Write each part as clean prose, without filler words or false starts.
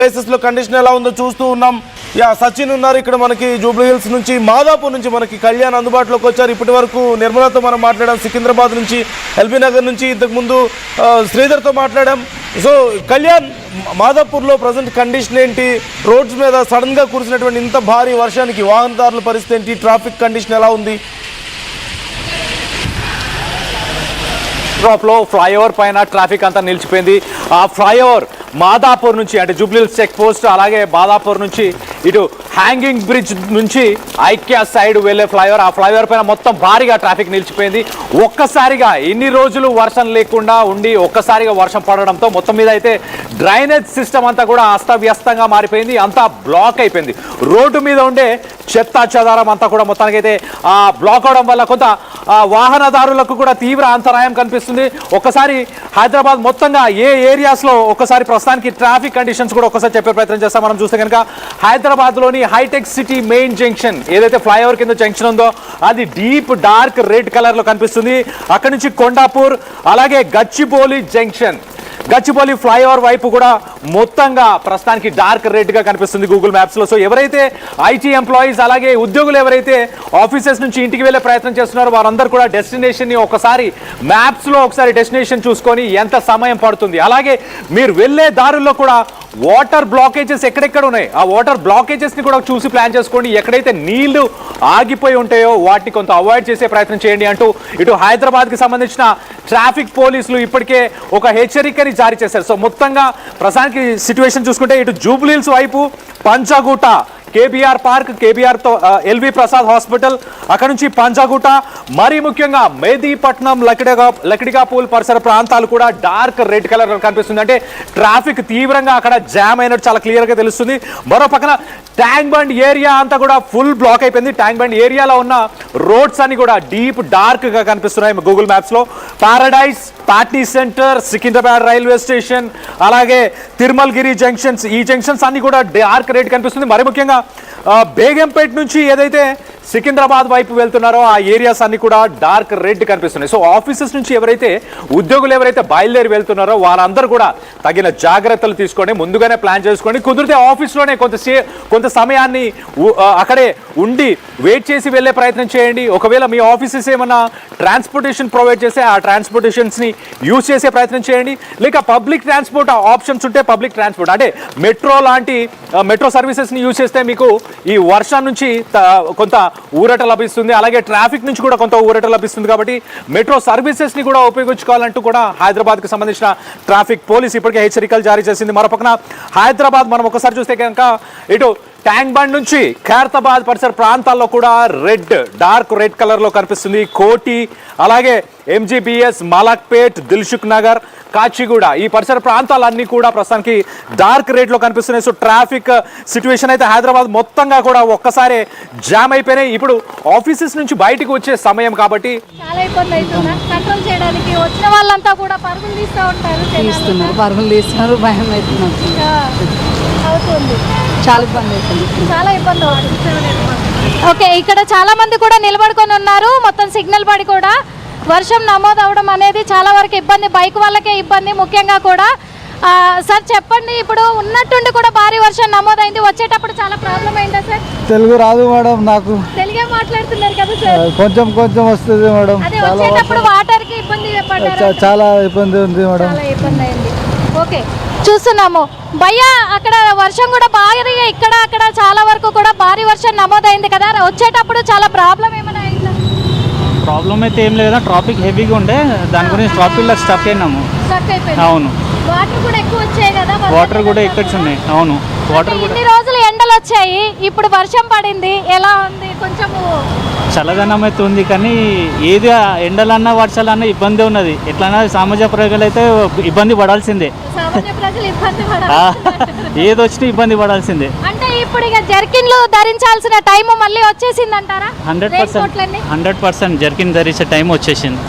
Places లో condition ఎలా ఉందో చూస్తూ ఉన్నాం. సచిన్ ఉన్నారు ఇక్కడ మనకి జూబ్లీ హిల్స్ నుంచి, మాదాపూర్ నుంచి మనకి కళ్యాణ్ అందుబాటులోకి వచ్చారు. ఇప్పటి వరకు నిర్మలతో మనం మాట్లాడాం, సికింద్రాబాద్ నుంచి, ఎల్బీ నగర్ నుంచి ఇంతకుముందు శ్రీధర్తో మాట్లాడాం. సో కళ్యాణ్, మాదాపూర్లో ప్రజెంట్ కండిషన్ ఏంటి? రోడ్స్ మీద సడన్గా కురిసినటువంటి ఇంత భారీ వర్షానికి వాహనదారుల పరిస్థితి ఏంటి? ట్రాఫిక్ కండిషన్ ఎలా ఉంది? డ్రాప్లో ఫ్లైఓవర్ పైన ట్రాఫిక్ అంతా నిలిచిపోయింది. ఆ ఫ్లైఓవర్ మాదాపూర్ నుంచి అంటే జూబ్లీ హిల్స్ చెక్ పోస్ట్, అలాగే మాదాపూర్ నుంచి ఇటు హ్యాంగింగ్ బ్రిడ్జ్ నుంచి ఐక్య సైడ్ వెళ్ళే ఫ్లైఓవర్, ఆ ఫ్లైఓవర్ పైన మొత్తం భారీగా ట్రాఫిక్ నిలిచిపోయింది. ఒక్కసారిగా ఎన్ని రోజులు వర్షం లేకుండా ఉండి ఒక్కసారిగా వర్షం పడడంతో మొత్తం మీద అయితే డ్రైనేజ్ సిస్టమ్ అంతా కూడా అస్తవ్యస్తంగా మారిపోయింది, అంతా బ్లాక్ అయిపోయింది. రోడ్డు మీద ఉండే చెత్త చెదారం అంతా కూడా మొత్తానికైతే బ్లాక్ అవడం వల్ల కొంత వాహనదారులకు కూడా తీవ్ర అంతరాయం కనిపిస్తుంది. ఒక్కసారి హైదరాబాద్ మొత్తంగా ఏ ఏరియాస్లో ఒక్కసారి ప్రస్తుతానికి ట్రాఫిక్ కండిషన్స్ కూడా ఒక్కసారి చెప్పే ప్రయత్నం చేస్తాం. మనం చూస్తే కనుక హైదరాబాద్లోని హైటెక్ సిటీ మెయిన్ జంక్షన్ ఏదైతే ఫ్లైఓవర్ కింద జంక్షన్ ఉందో అది డీప్ డార్క్ రెడ్ కలర్లో కనిపిస్తుంది. అక్కడి నుంచి కొండాపూర్, అలాగే గచ్చిబౌలి జంక్షన్, గచ్చిబౌలి ఫ్లైఓవర్ వైపు కూడా మొత్తంగా ప్రస్తుతానికి డార్క్ రెడ్ గా కనిపిస్తుంది గూగుల్ మ్యాప్స్ లో. సో ఎవరైతే ఐటీ ఎంప్లాయీస్ అలాగే ఉద్యోగులు ఎవరైతే ఆఫీసెస్ నుంచి ఇంటికి వెళ్ళే ప్రయత్నం చేస్తున్నారో వారందరూ కూడా డెస్టినేషన్ ని ఒకసారి మ్యాప్స్ లో ఒకసారి డెస్టినేషన్ చూసుకొని ఎంత సమయం పడుతుంది, అలాగే మీరు వెళ్ళే దారుల్లో కూడా వాటర్ బ్లాకేజెస్ ఎక్కడెక్కడ ఉన్నాయి ఆ వాటర్ బ్లాకేజెస్ ని కూడా చూసి ప్లాన్ చేసుకోండి. ఎక్కడైతే నీళ్లు ఆగిపోయి ఉంటాయో వాటిని కొంత అవాయిడ్ చేసే ప్రయత్నం చేయండి అంటూ ఇటు హైదరాబాద్ కి సంబంధించిన ట్రాఫిక్ పోలీసులు ఇప్పటికే ఒక హెచ్చరికని జారీ చేశారు. సో మొత్తంగా ప్రస్తుతానికి సిచ్యువేషన్ చూసుకుంటే ఇటు జూబ్లీ హిల్స్ వైపు పంచగుట్ట, కేబీఆర్ పార్క్, కేబీఆర్తో ఎల్వి ప్రసాద్ హాస్పిటల్, అక్కడ నుంచి పంజాగుట్ట, మరీ ముఖ్యంగా మెహదీపట్నం, లకిడికాపూల్ పరిసర ప్రాంతాలు కూడా డార్క్ రెడ్ కలర్ కనిపిస్తుంది. అంటే ట్రాఫిక్ తీవ్రంగా అక్కడ జామ్ అయినట్టు చాలా క్లియర్గా తెలుస్తుంది. మరో పక్కన ట్యాంక్ బండ్ ఏరియా అంతా కూడా ఫుల్ బ్లాక్ అయిపోయింది. ట్యాంక్ బండ్ ఏరియాలో ఉన్న రోడ్స్ అన్ని కూడా డీప్ డార్క్ గా కనిపిస్తున్నాయి గూగుల్ మ్యాప్స్ లో. Paradise, Patny centre, Secunderabad railway station, అలాగే తిరుమలగిరి జంక్షన్స్, ఈ జంక్షన్స్ అన్ని కూడా డార్క్ రెడ్ కనిపిస్తుంది. మరి ముఖ్యంగా బేగంపేట నుంచి ఏదైతే సికింద్రాబాద్ వైపు వెళ్తున్నారో ఆ ఏరియాస్ అన్ని కూడా డార్క్ రెడ్ కనిపిస్తున్నాయి. సో ఆఫీసెస్ నుంచి ఎవరైతే ఉద్యోగులు ఎవరైతే బయలుదేరి వెళ్తున్నారో వారందరూ కూడా తగిన జాగ్రత్తలు తీసుకొని ముందుగానే ప్లాన్ చేసుకోండి. కుదిరితే ఆఫీస్లోనే కొంత సమయాన్ని అక్కడే ఉండి వెయిట్ చేసి వెళ్ళే ప్రయత్నం చేయండి. ఒకవేళ మీ ఆఫీసెస్ ఏమన్నా ట్రాన్స్పోర్టేషన్ ప్రొవైడ్ చేస్తే ఆ ట్రాన్స్పోర్టేషన్స్ని యూజ్ చేసే ప్రయత్నం చేయండి. లేక పబ్లిక్ ట్రాన్స్పోర్ట్ ఆప్షన్స్ ఉంటే పబ్లిక్ ట్రాన్స్పోర్ట్ అంటే మెట్రో లాంటి మెట్రో సర్వీసెస్ని యూజ్ చేస్తే మీకు ఈ వర్షం నుంచి కొంత ఊరట లభిస్తుంది, అలాగే ట్రాఫిక్ నుంచి కూడా కొంత ఊరట లభిస్తుంది. కాబట్టి మెట్రో సర్వీసెస్ ని కూడా ఉపయోగించుకోవాలంటూ కూడా హైదరాబాద్ కి సంబంధించిన ట్రాఫిక్ పోలీస్ ఇప్పటికే హెచ్చరికలు జారీ చేసింది. మరోపక్కన హైదరాబాద్ మనం ఒకసారి చూస్తే కనుక ఇటు ట్యాంక్ బండ్ నుంచి ఖైరతాబాద్ పరిసర ప్రాంతాల్లో కూడా డార్క్ రెడ్ కలర్ లో కనిపిస్తుంది. కోటి, అలాగే ఎంజీబీఎస్, మలక్పేట్, దిల్సుఖ్ నగర్, కాచిగూడ, ఈ పరిసర ప్రాంతాలన్నీ కూడా ప్రస్తుతానికి డార్క్ రెడ్ లో కనిపిస్తున్నాయి. సో ట్రాఫిక్ సిచ్యువేషన్ అయితే హైదరాబాద్ మొత్తంగా కూడా ఒక్కసారి జామ్ అయిపోయినాయి. ఇప్పుడు ఆఫీసెస్ నుంచి బయటకు వచ్చే సమయం కాబట్టి చాలా ఇబ్బంది అవుతుంది కంట్రోల్ చేయడానికి. వచ్చిన వాళ్ళంతా కూడా పరుగులు తీస్తూ ఉంటారు, పరుగులు తీస్తున్నారు, భయం అవుతుంది, చాలా ఇబ్బంది అవుతుంది, చాలా ఇబ్బంది అవుతుంది. ఓకే, ఇక్కడ చాలా మంది కూడా నిలబడుకొని ఉన్నారు. మొత్తం సిగ్నల్ పడి కూడా వర్షం నమోదు అవడం అనేది చాలా వరకు ఇబ్బంది, బైక్ వాళ్ళకే ఇబ్బంది ముఖ్యంగా కూడా. సార్ చెప్పండి, ఇప్పుడు ఉన్నట్టుండి కూడా భారీ వర్షం నమోదైంది, వచ్చేటప్పుడు చాలా ప్రాబ్లం అయిందా సార్? తెలుగు రాదు మేడం, నాకు తెలుగే మాట్లాడుతున్నారు కదా సార్? కొంచెం వస్తుంది మేడం. అదే వచ్చేటప్పుడు వాటర్ కి ఇబ్బంది పడ్డారు? చాలా ఇబ్బంది ఉంది మేడం, చాలా ఇబ్బంది అయింది. ఓకే, చూస్తున్నాము భయ్యా, అక్కడ వర్షం కూడా భారీ, ఇక్కడ అక్కడ చాలా వరకు కూడా భారీ వర్షం నమోదైంది కదా, వచ్చేటప్పుడు చాలా ప్రాబ్లం ఏమైనా అయిందా? ప్రాబ్లం అయితే ఏం లేదా, ట్రాఫిక్ హెవీగా ఉండే, దాని గురించి ట్రాఫిక్లో స్టక్ అయినాము. అవును, వాటర్ కూడా ఎక్కువ వచ్చాయి కదా? వాటర్ కూడా ఎక్కడికి ఉన్నాయి. అవును, వాటర్ కూడా. ఇన్ని రోజులు ఎండలు వచ్చాయి, ఇప్పుడు వర్షం పడింది, ఎలా ఉంది? కొంచెము చల్లదనం అయితే ఉంది, కానీ ఏది ఎండలన్నా వర్షాలన్నా ఇబ్బంది ఉన్నది. ఎట్లన్నా సామాజిక ప్రజలు అయితే ఇబ్బంది పడాల్సిందే, ఏది వచ్చినా ఇబ్బంది పడాల్సిందే. అంటే ఇప్పుడు ఇక జర్కిన్లు ధరించాల్సిన టైం మళ్ళీ వచ్చేసింది అంటారా? 100% జర్కిన్ ధరించే టైం వచ్చేసింది.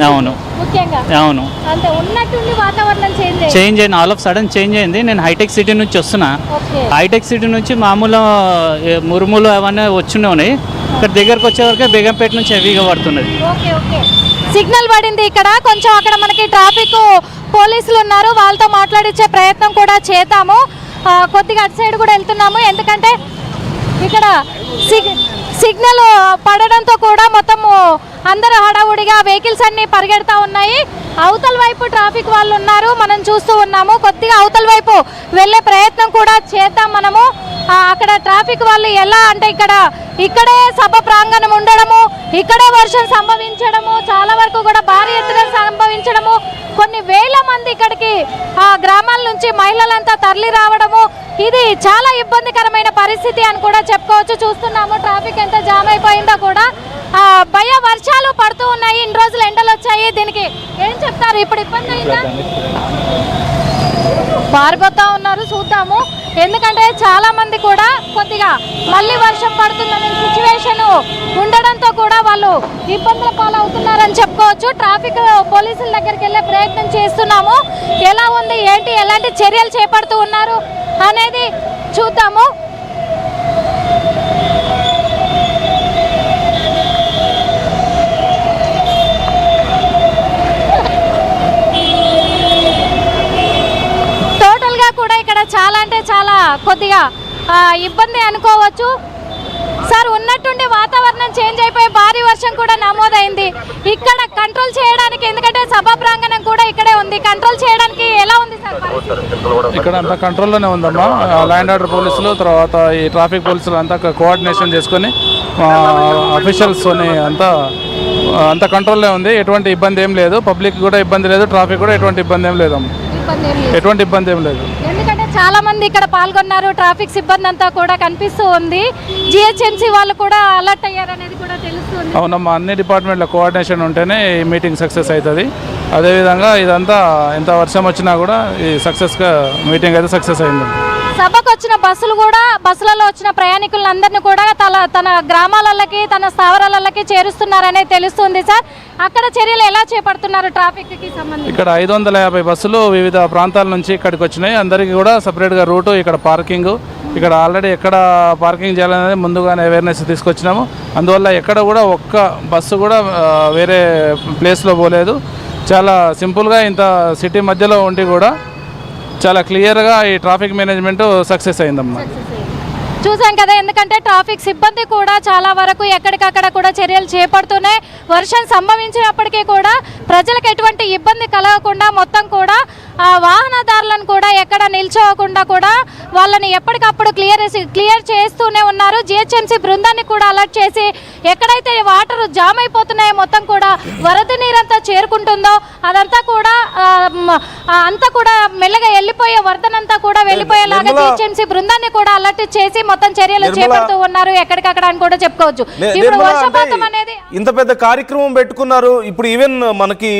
అవును, ముఖ్యంగా అవును, అంటే ఉన్నట్టుండి వాతావరణం చేంజ్ అయింది, ఆల్ ఆఫ్ సడన్ చేంజ్ అయింది. నేను హైటెక్ సిటీ నుంచి వస్తున్నా, హైటెక్ సిటీ నుంచి మామూలు మురుములు అవన్నీ వచ్చినే ఉన్నాయి. ఇక్కడ దగ్గరకు వచ్చేవరకే బేగంపేట నుంచి హెవీగా పడుతున్నది. సిగ్నల్ పడింది ఇక్కడ కొంచెం, అక్కడ మనకి ట్రాఫిక్ పోలీసులు ఉన్నారు, వాళ్ళతో మాట్లాడించే ప్రయత్నం కూడా చేద్దాము. కొద్దిగా అటు సైడ్ కూడా వెళ్తున్నాము. ఎందుకంటే ఇక్కడ సిగ్నల్ పడడంతో కూడా మొత్తము అందరూ హడావుడిగా వెహికల్స్ అన్ని పరిగెడతా ఉన్నాయి. అవతల వైపు ట్రాఫిక్ వాళ్ళు ఉన్నారు, మనం చూస్తూ ఉన్నాము. కొద్దిగా అవతల వైపు వెళ్ళే ప్రయత్నం కూడా చేద్దాం మనము. అక్కడ ట్రాఫిక్ వాళ్ళు ఎలా అంటే ఇక్కడే సభ ప్రాంగణం ఉండడము, ఇక్కడే వర్షం సంభవించడము, చాలా వరకు కూడా భారీ ఎత్తున సంభవించడము, కొన్ని వేల మంది ఇక్కడికి ఆ గ్రామాల నుంచి మహిళలంతా తరలి రావడము, ఇది చాలా ఇబ్బందికరమైన పరిస్థితి అని కూడా చెప్పుకోవచ్చు. చూస్తున్నాము ట్రాఫిక్ ఎంత జామ్ అయిపోయిందో కూడా. భయ వర్షాలు పడుతూ ఉన్నాయి, ఇన్ని రోజులు ఎండలు వచ్చాయి, దీనికి ఏం చెప్తారు? ఇప్పుడు ఇబ్బంది అయిందా? పారిపోతా ఉన్నారు, చూద్దాము. ఎందుకంటే చాలా మంది కూడా కొద్దిగా మళ్ళీ వర్షం పడుతుందనే సిచ్యువేషన్ ఉండడంతో కూడా వాళ్ళు ఇబ్బందుల పాలవుతున్నారని చెప్పుకోవచ్చు. ట్రాఫిక్ పోలీసుల దగ్గరికి వెళ్ళే ప్రయత్నం చేస్తున్నాము. ఎలా ఉంది ఏంటి, ఎలాంటి చర్యలు చేపడుతూ ఉన్నారు అనేది చూద్దాము. కూడా ఇక్కడ చాలా అంటే చాలా కొద్దిగా ఇబ్బంది అనుకోవచ్చు. సార్, ఉన్నట్టుండి వాతావరణం చేంజ్ అయిపోయి భారీ వర్షం కూడా నమోదైంది. ఇక్కడ కంట్రోల్ చేయడానికి, ఎందుకంటే సభా ప్రాంగణం కూడా ఇక్కడే ఉంది, కంట్రోల్ చేయడానికి ఎలా ఉంది సార్? ఇక్కడ అంతా కంట్రోల్లోనే ఉందమ్మా. ల్యాండ్ ఆర్డర్ పోలీసులు, తర్వాత ఈ ట్రాఫిక్ పోలీసులు అంతా కోఆర్డినేషన్ చేసుకొని అఫీషియల్స్తోని అంతా కంట్రోల్లో ఉంది. ఎటువంటి ఇబ్బంది ఏం లేదు, పబ్లిక్ కూడా ఇబ్బంది లేదు, ట్రాఫిక్ కూడా ఎటువంటి ఇబ్బంది ఏం లేదమ్మా, ఎటువంటి ఇబ్బంది ఏం లేదు. ఎందుకంటే చాలా మంది ఇక్కడ పాల్గొన్నారు, ట్రాఫిక్ సిబ్బంది అంతా కూడా కనిపిస్తూ ఉంది. జిహెచ్ఎంసీ వాళ్ళు కూడా అలర్ట్ అయ్యారనేది కూడా తెలుస్తుంది. అవునమ్మా, అన్ని డిపార్ట్మెంట్ల కోఆర్డినేషన్ ఉంటేనే ఈ మీటింగ్ సక్సెస్ అవుతుంది. అదేవిధంగా ఇదంతా ఎంత వర్షం వచ్చినా కూడా ఈ సక్సెస్గా మీటింగ్ అయితే సక్సెస్ అయింది. సభకు వచ్చిన బస్సులలో వచ్చిన ప్రయాణికులందరినీ కూడా తన గ్రామాలకి, తన స్థావరాలకి చేరుస్తున్నారనే తెలుస్తుంది. సార్, అక్కడ చర్యలు ఎలా చేపడుతున్నారు ట్రాఫిక్కి సంబంధించి? ఇక్కడ 550 బస్సులు వివిధ ప్రాంతాల నుంచి ఇక్కడికి వచ్చినాయి. అందరికీ కూడా సపరేట్గా రూటు, ఇక్కడ పార్కింగ్, ఇక్కడ ఆల్రెడీ ఎక్కడ పార్కింగ్ చేయాలనేది ముందుగానే అవేర్నెస్ తీసుకొచ్చినాము. అందువల్ల ఎక్కడ కూడా ఒక్క బస్సు కూడా వేరే ప్లేస్లో పోలేదు. చాలా సింపుల్గా ఇంత సిటీ మధ్యలో ఉండి కూడా చాలా క్లియర్గా ఈ ట్రాఫిక్ మేనేజ్మెంట్ సక్సెస్ అయిందమ్మా. చూసాం కదా, ఎందుకంటే ట్రాఫిక్ సిబ్బంది కూడా చాలా వరకు ఎక్కడికక్కడ కూడా చర్యలు చేపడుతున్నాయి. వర్షం సంభవించినప్పటికీ కూడా ప్రజలకు ఎటువంటి ఇబ్బంది కలగకుండా మొత్తం కూడా వాహనదారులను కూడా ఎక్కడ నిల్చోకుండా కూడా వాళ్ళని ఎప్పటికప్పుడు క్లియర్ చేస్తూనే ఉన్నారు. జిహెచ్ఎంసీ బృందాన్ని కూడా అలర్ట్ చేసి ఎక్కడైతే వాటర్ జామ్ అయిపోతున్నాయో, మొత్తం కూడా వరద నీరంతా చేరుకుంటుందో అదంతా కూడా మెల్లగా వెళ్ళిపోయే, వరదనంతా కూడా వెళ్ళిపోయేలాగా జిహెచ్ఎంసీ బృందాన్ని కూడా అలర్ట్ చేసి మొత్తం చర్యలు చేపడుతూ ఉన్నారు ఎక్కడికక్కడ అని కూడా చెప్పుకోవచ్చు. ఇప్పుడు వర్షపాతం అనేది ఇంత పెద్ద కార్యక్రమం పెట్టుకున్నారు. ఇప్పుడు ఈవెన్ మనకి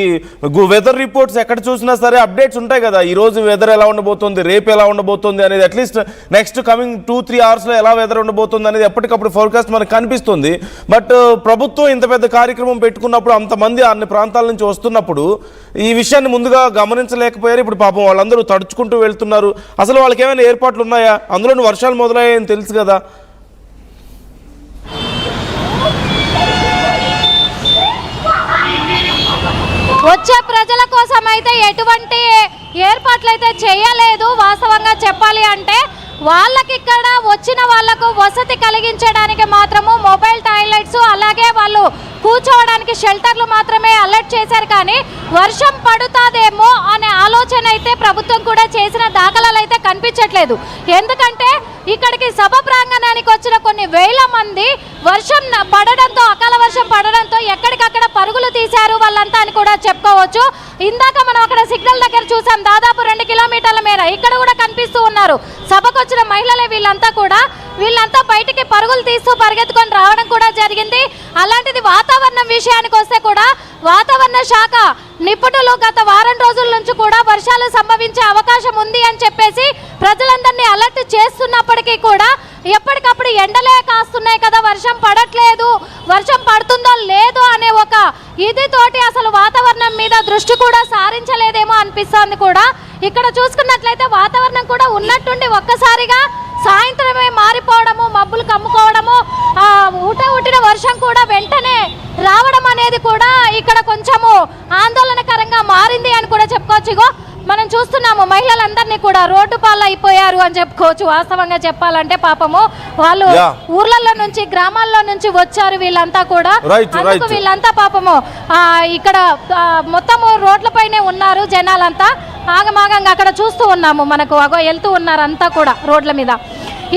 వెదర్ రిపోర్ట్స్ ఎక్కడ చూసినా సరే అప్డేట్స్ ఉంటాయి కదా, ఈ రోజు వెదర్ ఎలా ఉండబోతుంది, రేపు ఎలా ఉండబోతుంది అనేది, అట్లీస్ట్ నెక్స్ట్ కమింగ్ 2-3 అవర్స్లో ఎలా వెదర్ ఉండబోతుంది అనేది ఎప్పటికప్పుడు ఫోర్కాస్ట్ మనకు కనిపిస్తుంది. బట్ ప్రభుత్వం ఇంత పెద్ద కార్యక్రమం పెట్టుకున్నప్పుడు, అంతమంది అన్ని ప్రాంతాల నుంచి వస్తున్నప్పుడు ఈ విషయాన్ని ముందుగా గమనించలేకపోయారు. ఇప్పుడు పాపం వాళ్ళందరూ తడుచుకుంటూ వెళ్తున్నారు. అసలు వాళ్ళకి ఏమైనా ఏర్పాట్లు ఉన్నాయా? అందులో వర్షాలు మొదలయ్యాయని తెలుసు కదా. వచ్చే ప్రజల కోసం అయితే ఎటువంటి ఏర్పాట్లు అయితే చేయలేదు. వాస్తవంగా చెప్పాలి అంటే వాళ్ళకి ఇక్కడ వచ్చిన వాళ్లకు వసతి కలిగించడానికి మాత్రము మొబైల్ టాయిలెట్స్, అలాగే వాళ్ళు కూర్చోవడానికి షెల్టర్లు మాత్రమే అలర్ట్ చేశారు. కానీ వర్షం పడుతుందేమో అనే ఆలోచన అయితే ప్రభుత్వం కూడా చేసిన దాఖలాలు అయితే కనిపించట్లేదు. ఎందుకంటే ఇక్కడికి సభ ప్రాంగణానికి వచ్చిన కొన్ని వేల మంది వర్షం పడడంతో, అకాల వర్షం పడడంతో ఎక్కడికక్కడ పరుగులు తీశారు వాళ్ళంతా అని కూడా చెప్పుకోవచ్చు. ఇందాక మనం అక్కడ సిగ్నల్ దగ్గర చూసాం, దాదాపు 2 కిలోమీటర్ల మేర ఇక్కడ కూడా కనిపిస్తూ ఉన్నారు. సభకు వచ్చిన మహిళలే వీళ్ళంతా బయటికి పరుగులు తీస్తూ పరిగెత్తుకొని రావడం కూడా జరిగింది. అలాంటిది వాతావరణం విషయానికి వస్తే కూడా వాతావరణ శాఖ నిపుణులు గత వారం రోజుల నుంచి కూడా వర్షాలు సంభవించే అవకాశం ఉంది అని చెప్పేసి ప్రజలందరినీ అలర్ట్ చేస్తున్నప్పటికీ కూడా ఎప్పటికప్పుడు ఎండలే కాస్తున్నాయి కదా, వర్షం పడట్లేదు, వర్షం పడుతుందో లేదో అనే ఒక తోటి అసలు వాతావరణం మీద దృష్టి కూడా సారించలేదేమో అనిపిస్తోంది. కూడా ఇక్కడ చూసుకున్నట్లయితే వాతావరణం కూడా ఉన్నట్టుండి ఒక్కసారిగా సాయంత్రమే మారిపోవడము, మబ్బులు కమ్ముకోవడము, ఉట్టిన వర్షం కూడా వెంటనే రావడం అనేది కూడా ఇక్కడ కొంచెము ఆందోళనకరంగా మారింది అని కూడా చెప్పుకోవచ్చు. మనం చూస్తున్నాము మహిళలందరినీ కూడా రోడ్డు పాలు అయిపోయారు అని చెప్పుకోవచ్చు. వాస్తవంగా చెప్పాలంటే పాపము వాళ్ళు ఊర్లలో నుంచి గ్రామాల్లో నుంచి వచ్చారు వీళ్ళంతా కూడా. అందుకు వీళ్ళంతా పాపము ఇక్కడ మొత్తము రోడ్లపైనే ఉన్నారు జనాలంతా ఆగమాగంగా అక్కడ చూస్తూ ఉన్నాము. మనకు వెళ్తూ ఉన్నారు అంతా కూడా రోడ్ల మీద.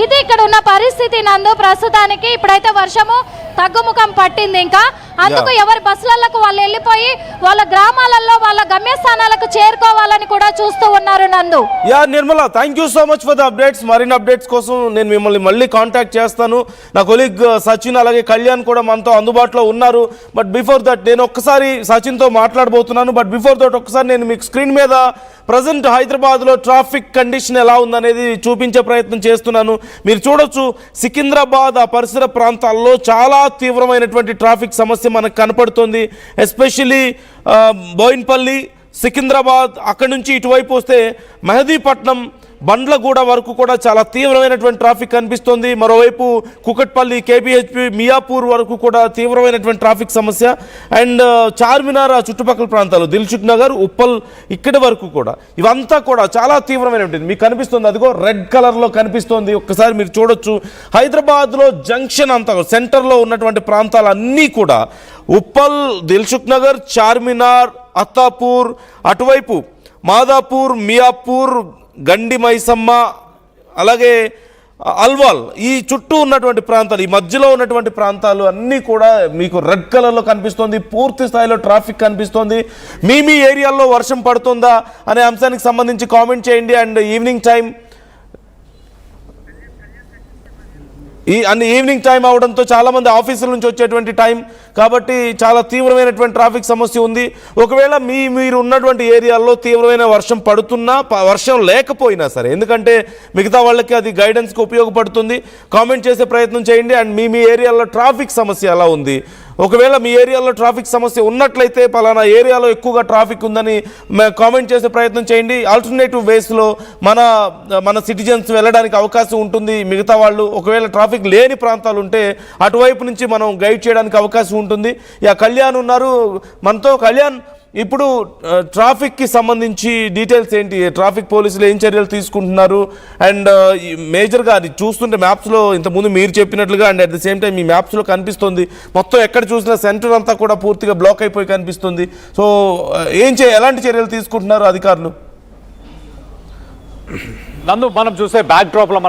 ఇది ఇక్కడ ఉన్న పరిస్థితి నందు ప్రస్తుతానికి. ఇప్పుడైతే వర్షము తగ్గుముఖం పట్టింది ఇంకా, అందుకు ఎవరి బస్సులకు వాళ్ళు వెళ్ళిపోయి వాళ్ళ గ్రామాలలో వాళ్ళ గమ్యస్థానాలకు చేరుకోవాలని కూడా చూస్తూ ఉన్నారు నందు. Yeah Nirmala, thank you so much for the updates. మరిన్ని అప్డేట్స్ కోసం నేను మిమ్మల్ని మళ్ళీ కాంటాక్ట్ చేస్తాను. నా కొలీగ్ సచిన్ అలాగే కళ్యాణ్ కూడా మనతో అందుబాటులో ఉన్నారు. బట్ బిఫోర్ దట్ నేను ఒక్కసారి సచిన్తో మాట్లాడబోతున్నాను. బట్ బిఫోర్ దట్ ఒక్కసారి నేను మీకు స్క్రీన్ మీద ప్రజెంట్ హైదరాబాద్లో ట్రాఫిక్ కండిషన్ ఎలా ఉందనేది చూపించే ప్రయత్నం చేస్తున్నాను. మీరు చూడొచ్చు, సికింద్రాబాద్ ఆ పరిసర ప్రాంతాల్లో చాలా తీవ్రమైనటువంటి ట్రాఫిక్ సమస్య మనకు కనపడుతుంది. ఎస్పెషలీ బోయిన్పల్లి, సికింద్రాబాద్, అక్కడి నుంచి ఇటువైపు వస్తే మెహదీపట్నం, బండ్లగూడ వరకు కూడా చాలా తీవ్రమైనటువంటి ట్రాఫిక్ కనిపిస్తుంది. మరోవైపు కుకట్పల్లి, కేపీహెచ్పి, మియాపూర్ వరకు కూడా తీవ్రమైనటువంటి ట్రాఫిక్ సమస్య. అండ్ చార్మినార్ చుట్టుపక్కల ప్రాంతాలు, దిల్సుఖ్ నగర్, ఉప్పల్ ఇక్కడి వరకు కూడా ఇవంతా కూడా చాలా తీవ్రమైనటువంటి మీకు కనిపిస్తుంది. అదిగో రెడ్ కలర్లో కనిపిస్తుంది. ఒక్కసారి మీరు చూడొచ్చు, హైదరాబాద్లో జంక్షన్ అంతా సెంటర్లో ఉన్నటువంటి ప్రాంతాలన్నీ కూడా ఉప్పల్, దిల్సుఖ్ నగర్, చార్మినార్, అత్తాపూర్, అటువైపు మాదాపూర్, మియాపూర్, గండి మైసమ్మ, అలాగే అల్వాల్, ఈ చుట్టూ ఉన్నటువంటి ప్రాంతాలు, ఈ మధ్యలో ఉన్నటువంటి ప్రాంతాలు అన్నీ కూడా మీకు రెడ్ కలర్లో కనిపిస్తుంది. పూర్తి స్థాయిలో ట్రాఫిక్ కనిపిస్తుంది. మీ ఏరియాల్లో వర్షం పడుతుందా అనే అంశానికి సంబంధించి కామెంట్ చేయండి. And evening time evening time అవడంతో చాలామంది ఆఫీసుల నుంచి వచ్చేటువంటి టైం కాబట్టి చాలా తీవ్రమైనటువంటి ట్రాఫిక్ సమస్య ఉంది. ఒకవేళ మీరు ఉన్నటువంటి ఏరియాల్లో తీవ్రమైన వర్షం పడుతున్నా, వర్షం లేకపోయినా సరే, ఎందుకంటే మిగతా వాళ్ళకి అది గైడెన్స్కి ఉపయోగపడుతుంది, కామెంట్ చేసే ప్రయత్నం చేయండి. అండ్ మీ ఏరియాలో ట్రాఫిక్ సమస్య ఎలా ఉంది, ఒకవేళ మీ ఏరియాలో ట్రాఫిక్ సమస్య ఉన్నట్లయితే పలానా ఏరియాలో ఎక్కువగా ట్రాఫిక్ ఉందని కామెంట్ చేసే ప్రయత్నం చేయండి. ఆల్టర్నేటివ్ వేస్లో మన సిటిజన్స్ వెళ్ళడానికి అవకాశం ఉంటుంది. మిగతా వాళ్ళు ఒకవేళ ట్రాఫిక్ లేని ప్రాంతాలు ఉంటే అటువైపు నుంచి మనం గైడ్ చేయడానికి అవకాశం ఉంటుంది. కళ్యాణ్ ఉన్నారు మనతో. కళ్యాణ్, ఇప్పుడు ట్రాఫిక్కి సంబంధించి డీటెయిల్స్ ఏంటి? ట్రాఫిక్ పోలీసులు ఏం చర్యలు తీసుకుంటున్నారు? అండ్ మేజర్గా అది చూస్తుంటే మ్యాప్స్లో ఇంతకుముందు మీరు చెప్పినట్లుగా and at the same time మీ మ్యాప్స్లో కనిపిస్తుంది, మొత్తం ఎక్కడ చూసినా సెంటర్ అంతా కూడా పూర్తిగా బ్లాక్ అయిపోయి కనిపిస్తుంది. సో ఎలాంటి చర్యలు తీసుకుంటున్నారు అధికారులు? నందు, మనం చూసే బ్యాక్ డ్రాప్లో మనం